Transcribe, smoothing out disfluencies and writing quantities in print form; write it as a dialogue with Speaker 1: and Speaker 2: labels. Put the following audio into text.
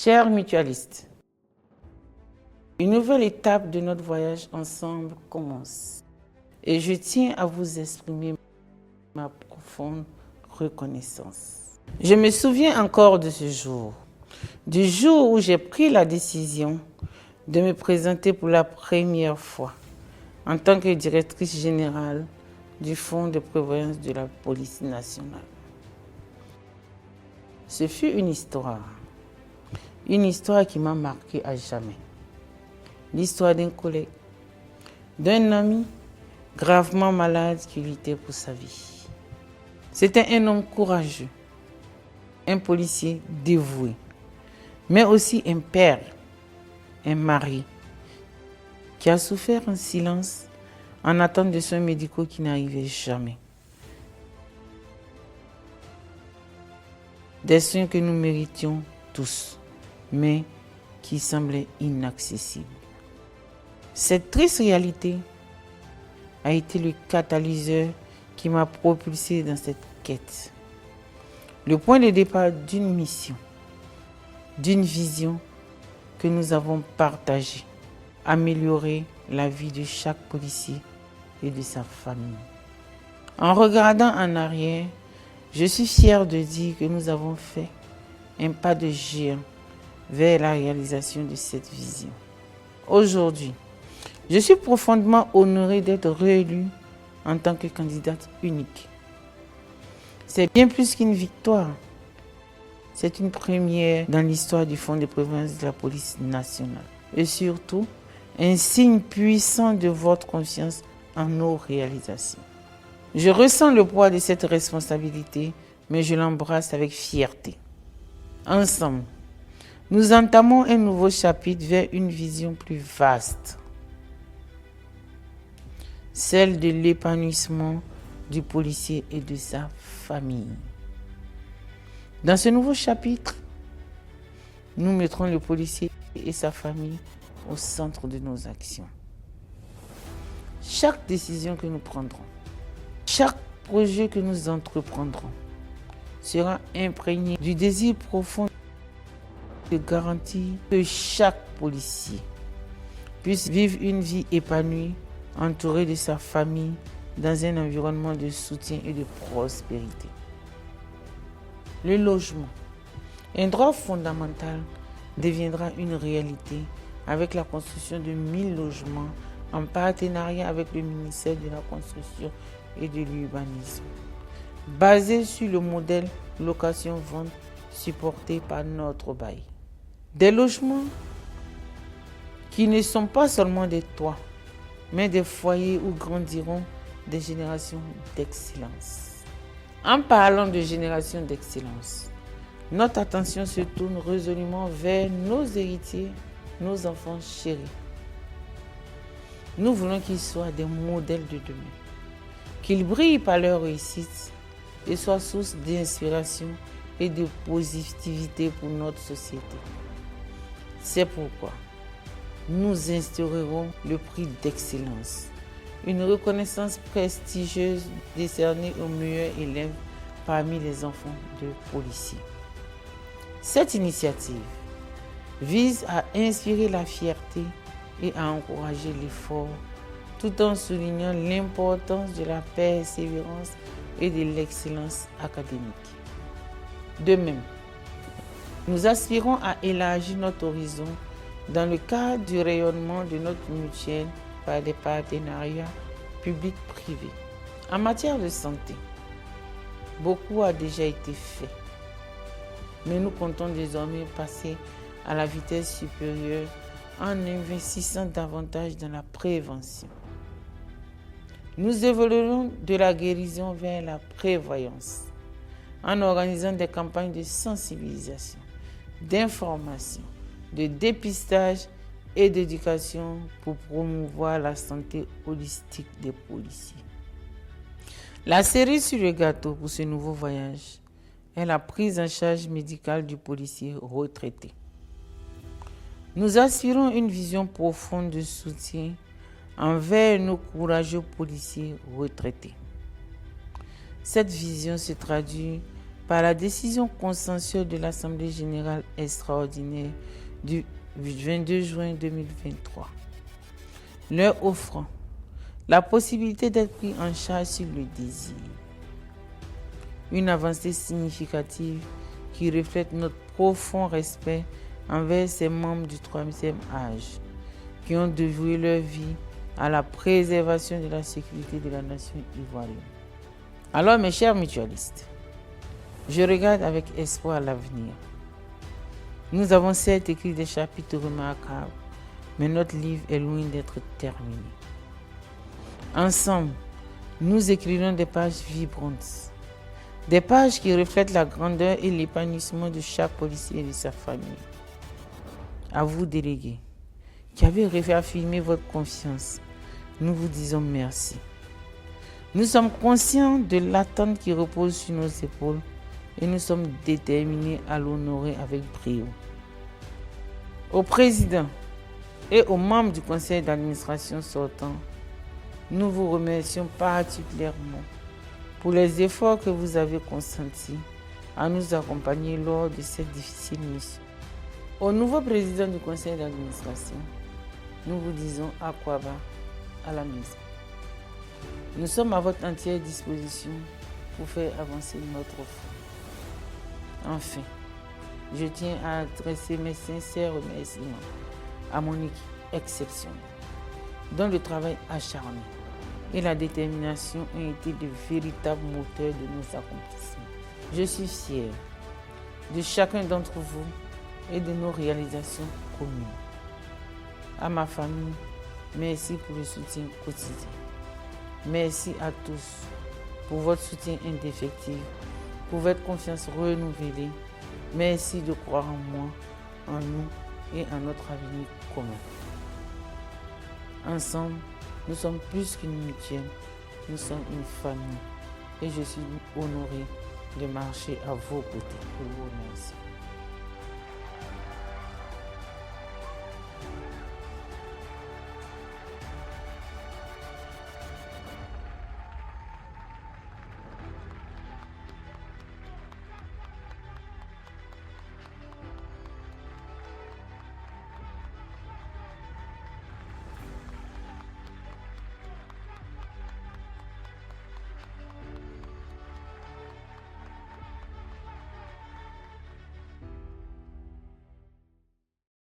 Speaker 1: Chers mutualistes, une nouvelle étape de notre voyage ensemble commence et je tiens à vous exprimer ma profonde reconnaissance. Je me souviens encore de ce jour, du jour où j'ai pris la décision de me présenter pour la première fois en tant que directrice générale du Fonds de prévoyance de la police nationale. Ce fut une histoire qui m'a marqué à jamais. L'histoire d'un collègue, d'un ami gravement malade qui luttait pour sa vie. C'était un homme courageux, un policier dévoué, mais aussi un père, un mari, qui a souffert en silence en attente de soins médicaux qui n'arrivaient jamais. Des soins que nous méritions tous, mais qui semblaient inaccessibles. Cette triste réalité a été le catalyseur qui m'a propulsé dans cette quête. Le point de départ d'une mission, d'une vision que nous avons partagée, améliorer la vie de chaque policier et de sa famille. En regardant en arrière, je suis fière de dire que nous avons fait un pas de géant vers la réalisation de cette vision. Aujourd'hui, je suis profondément honorée d'être réélue en tant que candidate unique. C'est bien plus qu'une victoire. C'est une première dans l'histoire du Fonds de prévoyance de la police nationale. Et surtout, un signe puissant de votre confiance en nos réalisations. Je ressens le poids de cette responsabilité, mais je l'embrasse avec fierté. Ensemble, nous entamons un nouveau chapitre vers une vision plus vaste. Celle de l'épanouissement du policier et de sa famille. Dans ce nouveau chapitre, nous mettrons le policier et sa famille au centre de nos actions. Chaque décision que nous prendrons, chaque projet que nous entreprendrons sera imprégné du désir profond de garantir que chaque policier puisse vivre une vie épanouie, entouré de sa famille, dans un environnement de soutien et de prospérité. Le logement, un droit fondamental, deviendra une réalité avec la construction de 1000 logements en partenariat avec le ministère de la Construction et de l'Urbanisme, basé sur le modèle location-vente supporté par notre bail. Des logements qui ne sont pas seulement des toits, mais des foyers où grandiront des générations d'excellence. En parlant de générations d'excellence, notre attention se tourne résolument vers nos héritiers, nos enfants chéris. Nous voulons qu'ils soient des modèles de demain, qu'ils brillent par leur réussite et soient source d'inspiration et de positivité pour notre société. C'est pourquoi nous instaurerons le prix d'excellence, une reconnaissance prestigieuse décernée aux meilleurs élèves parmi les enfants de policiers. Cette initiative vise à inspirer la fierté et à encourager l'effort, tout en soulignant l'importance de la persévérance et de l'excellence académique. De même, nous aspirons à élargir notre horizon dans le cadre du rayonnement de notre mutuelle par des partenariats publics-privés. En matière de santé, beaucoup a déjà été fait, mais nous comptons désormais passer à la vitesse supérieure en investissant davantage dans la prévention. Nous évoluerons de la guérison vers la prévoyance en organisant des campagnes de sensibilisation, d'information, de dépistage et d'éducation pour promouvoir la santé holistique des policiers. La cerise sur le gâteau pour ce nouveau voyage est la prise en charge médicale du policier retraité. Nous aspirons à une vision profonde de soutien envers nos courageux policiers retraités. Cette vision se traduit par la décision consensuelle de l'Assemblée générale extraordinaire du 22 juin 2023, leur offrant la possibilité d'être pris en charge s'ils le désirent. Une avancée significative qui reflète notre profond respect envers ces membres du troisième âge qui ont dévoué leur vie à la préservation de la sécurité de la nation ivoirienne. Alors mes chers mutualistes, je regarde avec espoir l'avenir. Nous avons certes écrit des chapitres remarquables, mais notre livre est loin d'être terminé. Ensemble, nous écrirons des pages vibrantes, des pages qui reflètent la grandeur et l'épanouissement de chaque policier et de sa famille. À vous, délégués, qui avez réaffirmé votre confiance, nous vous disons merci. Nous sommes conscients de l'attente qui repose sur nos épaules et nous sommes déterminés à l'honorer avec brio. Au président et aux membres du conseil d'administration sortant, nous vous remercions particulièrement pour les efforts que vous avez consentis à nous accompagner lors de cette difficile mission. Au nouveau président du conseil d'administration, nous vous disons Akwaba à la maison. Nous sommes à votre entière disposition pour faire avancer notre fonds. Enfin, je tiens à adresser mes sincères remerciements à mon équipe exceptionnelle, dont le travail acharné et la détermination ont été de véritables moteurs de nos accomplissements. Je suis fier de chacun d'entre vous et de nos réalisations communes. À ma famille, merci pour le soutien quotidien. Merci à tous pour votre soutien indéfectible, pour votre confiance renouvelée. Merci de croire en moi, en nous et en notre avenir commun. Ensemble, nous sommes plus qu'une mutuelle, nous sommes une famille et je suis honoré de marcher à vos côtés. Je vous remercie.